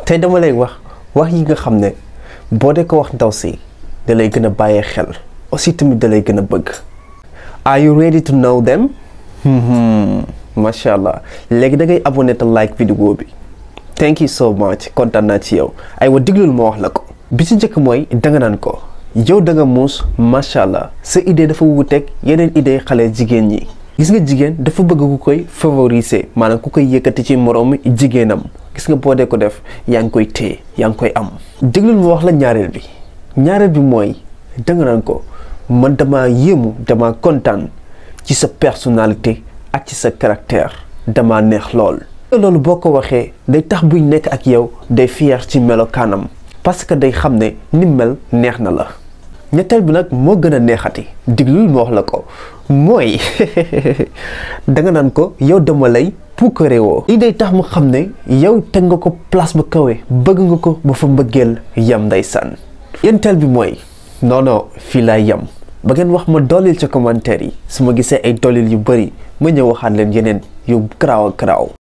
tey dama lay wax yi nga xam ne boo dee ko wax ndaw si da lay gën a bàyyee xel aussi tamit da lay gën a bëgg. Are you ready to know them? Masha Allah léegi da ngay abonné te like vidéo bi. Thank you so much kontaan naa ci yow aywa diglul ma wax la ko. bi ci njëkk mooy danga naan ko yow da nga muus macha allah sa idée dafa wuuteeg yeneen idée xale jigéen ñi. gis nga jigéen dafa bëgg ku koy favoriser maanaam ku koy yëkkati ci moroomi jigéenam gis nga boo dee ko def yaa ngi koy téye yaa ngi koy am. déglul ma wax la ñaareel bi mooy danga naan ko man dama yéemu dama kontaan ci sa personnalité ak ci sa caractère dama neex lool. loolu boo ko waxee day tax buy nekk ak yow day fier ci melokaanam parce que day xam ne ni mel neex na la. ñetteel bi nag moo gën a neexati diglul ma wax la ko mooy danga naan ko yow dama lay puukare woo. lii day tax mu xam ne yow teg nga ko place bu kawe bëgg nga ko ba fa mbëggeel yam ndeysaan. ñeenteel bi mooy non fii laay yam ba ngeen wax ma dooleel ca commentaire yi su ma gisee ay dooleel yu bari ma ñëw waxaat leen yeneen yu garaaw.